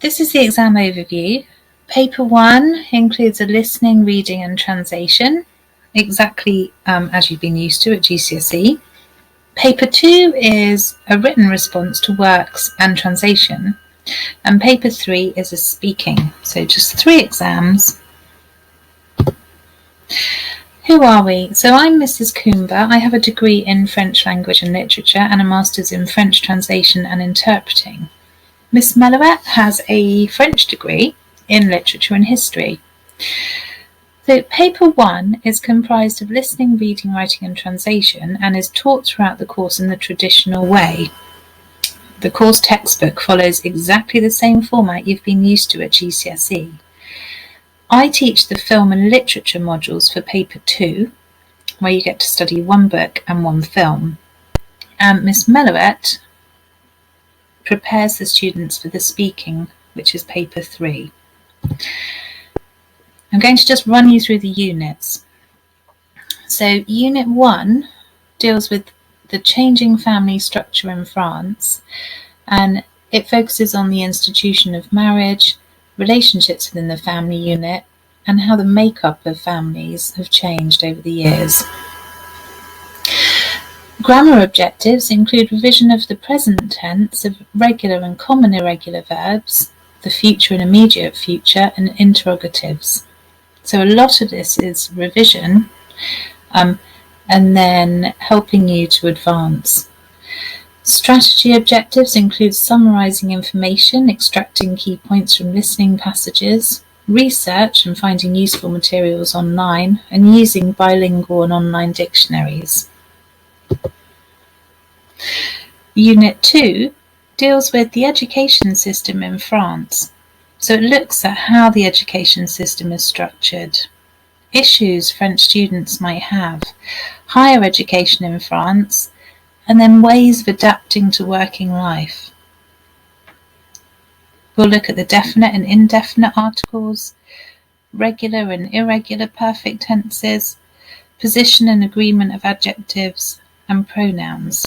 This is the exam overview. Paper 1 includes a listening, reading and translation, exactly as you've been used to at GCSE. Paper 2 is a written response to works and translation, and paper 3 is a speaking. So just 3 exams. Who are we? So I'm Mrs. Coomber. I have a degree in French language and literature and a master's in French translation and interpreting. Miss Mellouet has a French degree in literature and history. So paper 1 is comprised of listening, reading, writing and translation and is taught throughout the course in the traditional way. The course textbook follows exactly the same format you've been used to at GCSE. I teach the film and literature modules for paper 2, where you get to study 1 book and 1 film. And Miss Mellouet prepares the students for the speaking, which is paper 3. I'm going to just run you through the units. So unit 1 deals with the changing family structure in France, and it focuses on the institution of marriage, relationships within the family unit, and how the makeup of families have changed over the years. Grammar objectives include revision of the present tense of regular and common irregular verbs, the future and immediate future, and interrogatives. So a lot of this is revision and then helping you to advance. Strategy objectives include summarising information, extracting key points from listening passages, research and finding useful materials online, and using bilingual and online dictionaries. Unit 2 deals with the education system in France. So it looks at how the education system is structured, issues French students might have, higher education in France, and then ways of adapting to working life. We'll look at the definite and indefinite articles, regular and irregular perfect tenses, position and agreement of adjectives, and pronouns.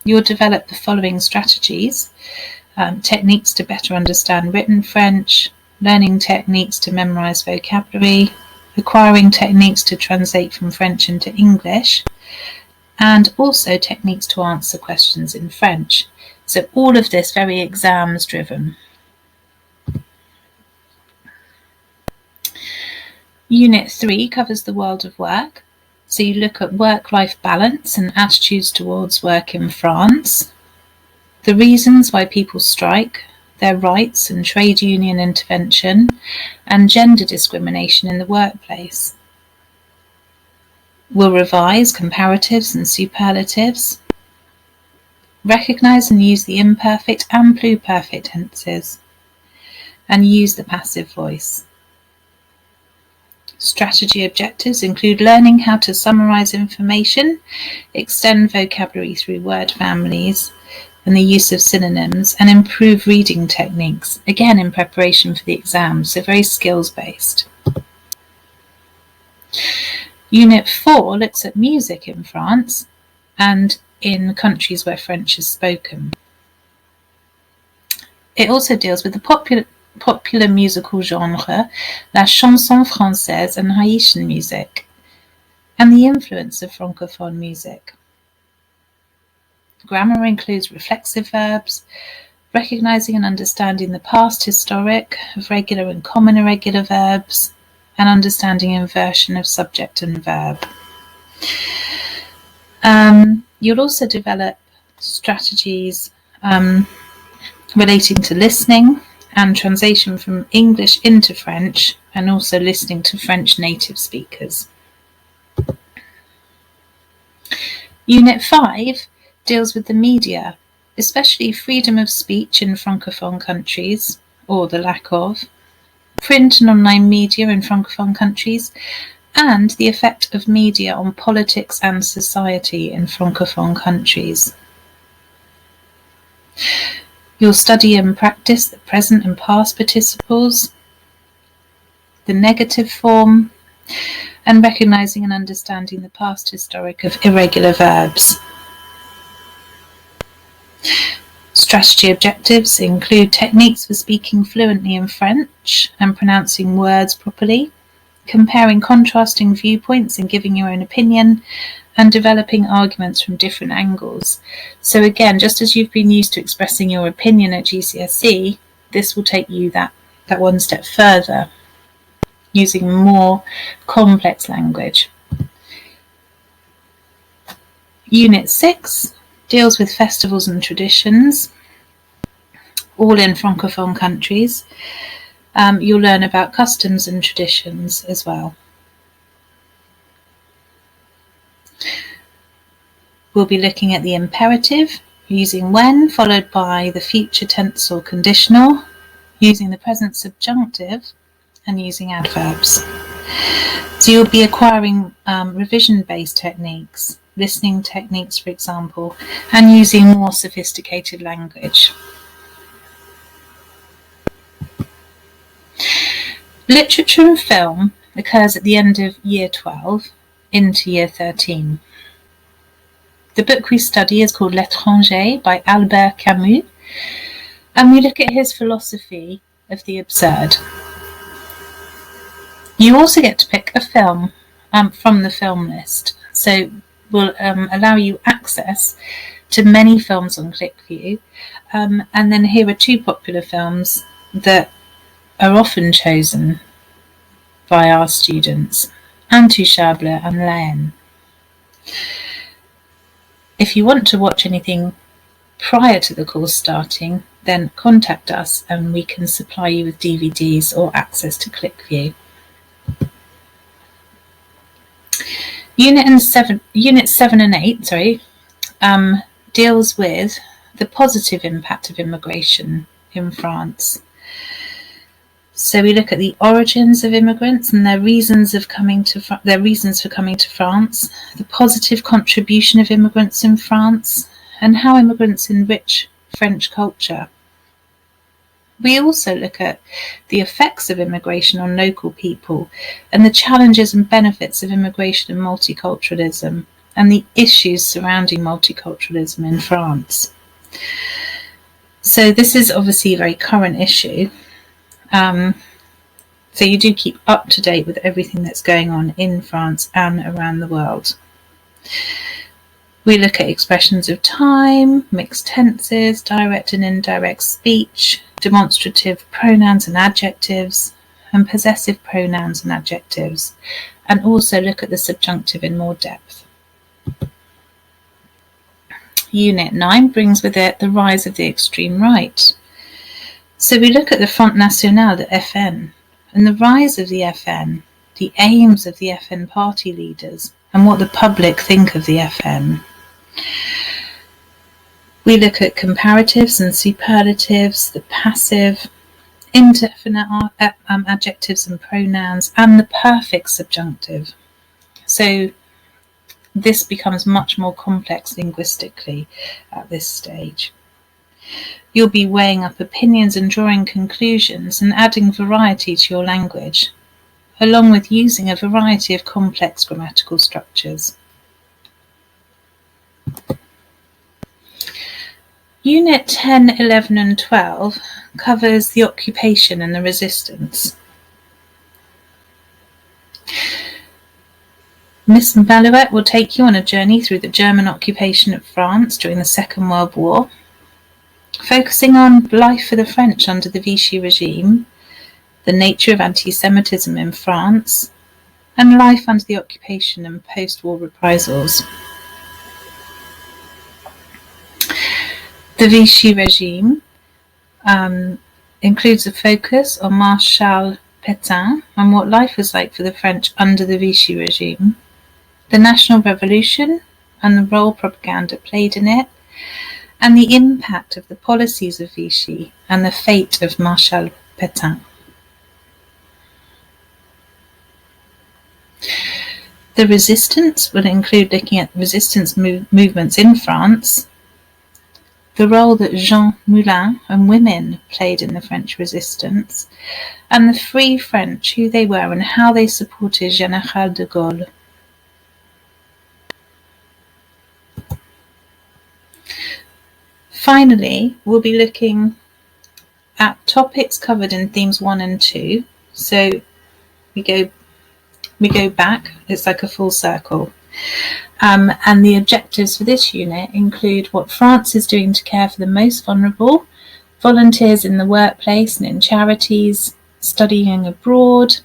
You'll develop the following strategies: techniques to better understand written French, learning techniques to memorise vocabulary, acquiring techniques to translate from French into English, and also techniques to answer questions in French. So all of this very exams driven. Unit 3 covers the world of work. So you look at work-life balance and attitudes towards work in France, the reasons why people strike, their rights and trade union intervention, and gender discrimination in the workplace. We'll revise comparatives and superlatives, recognise and use the imperfect and pluperfect tenses, and use the passive voice. Strategy objectives include learning how to summarise information, extend vocabulary through word families, and the use of synonyms, and improve reading techniques, again in preparation for the exam, so very skills-based. Unit 4 looks at music in France and in countries where French is spoken. It also deals with the popular musical genre, la chanson française and Haitian music, and the influence of francophone music. Grammar includes reflexive verbs, recognising and understanding the past historic of regular and common irregular verbs, and understanding inversion of subject and verb. You'll also develop strategies relating to listening and translation from English into French, and also listening to French native speakers. Unit 5 deals with the media, especially freedom of speech in francophone countries, or the lack of, print and online media in francophone countries, and the effect of media on politics and society in francophone countries. You'll study and practice the present and past participles, the negative form, and recognising and understanding the past historic of irregular verbs. Strategy objectives include techniques for speaking fluently in French and pronouncing words properly, comparing contrasting viewpoints and giving your own opinion, and developing arguments from different angles. So again, just as you've been used to expressing your opinion at GCSE, this will take you that one step further, using more complex language. Unit 6 deals with festivals and traditions, all in Francophone countries. You'll learn about customs and traditions as well. We'll be looking at the imperative, using when, followed by the future tense or conditional, using the present subjunctive, and using adverbs. So you'll be acquiring revision-based techniques, listening techniques, for example, and using more sophisticated language. Literature and film occurs at the end of Year 12 into Year 13. The book we study is called L'Étranger by Albert Camus, and we look at his philosophy of the absurd. You also get to pick a film from the film list, so we'll allow you access to many films on ClickView, and then here are 2 popular films that are often chosen by our students, Intouchable and Laine. If you want to watch anything prior to the course starting, then contact us and we can supply you with DVDs or access to ClickView. Unit 7 and 8 deals with the positive impact of immigration in France. So we look at the origins of immigrants and their reasons for coming to France, the positive contribution of immigrants in France, and how immigrants enrich French culture. We also look at the effects of immigration on local people and the challenges and benefits of immigration and multiculturalism, and the issues surrounding multiculturalism in France. So this is obviously a very current issue. So you do keep up to date with everything that's going on in France and around the world. We look at expressions of time, mixed tenses, direct and indirect speech, demonstrative pronouns and adjectives, and possessive pronouns and adjectives, and also look at the subjunctive in more depth. Unit 9 brings with it the rise of the extreme right. So we look at the Front National, the FN, and the rise of the FN, the aims of the FN party leaders, and what the public think of the FN. We look at comparatives and superlatives, the passive, indefinite adjectives and pronouns, and the perfect subjunctive. So this becomes much more complex linguistically at this stage. You'll be weighing up opinions and drawing conclusions and adding variety to your language, along with using a variety of complex grammatical structures. Unit 10, 11 and 12 covers the occupation and the resistance. Miss Malouet will take you on a journey through the German occupation of France during the Second World War, focusing on life for the French under the Vichy regime, the nature of anti-Semitism in France, and life under the occupation and post-war reprisals. The Vichy regime includes a focus on Marshal Pétain and what life was like for the French under the Vichy regime, the National Revolution and the role propaganda played in it, and the impact of the policies of Vichy and the fate of Marshal Pétain. The resistance will include looking at resistance movements in France, the role that Jean Moulin and women played in the French resistance, and the Free French, who they were and how they supported Général de Gaulle. Finally, we'll be looking at topics covered in themes 1 and 2. So we go back, it's like a full circle. And the objectives for this unit include what France is doing to care for the most vulnerable, volunteers in the workplace and in charities, studying abroad,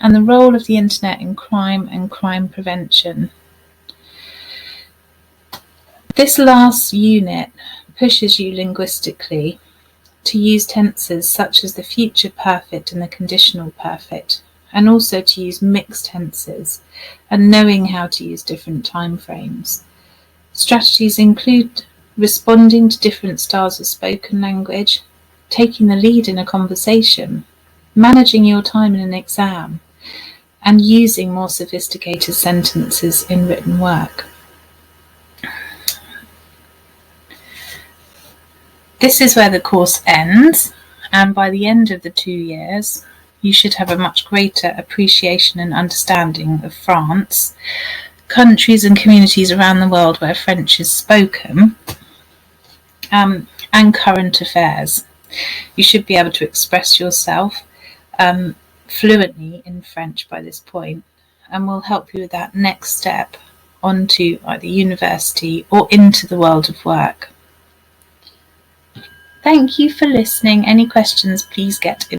and the role of the internet in crime and crime prevention. This last unit pushes you linguistically to use tenses such as the future perfect and the conditional perfect, and also to use mixed tenses and knowing how to use different time frames. Strategies include responding to different styles of spoken language, taking the lead in a conversation, managing your time in an exam, and using more sophisticated sentences in written work. This is where the course ends, and by the end of the 2 years, you should have a much greater appreciation and understanding of France, countries and communities around the world where French is spoken, and current affairs. You should be able to express yourself fluently in French by this point, and will help you with that next step onto either university or into the world of work. Thank you for listening. Any questions, please get in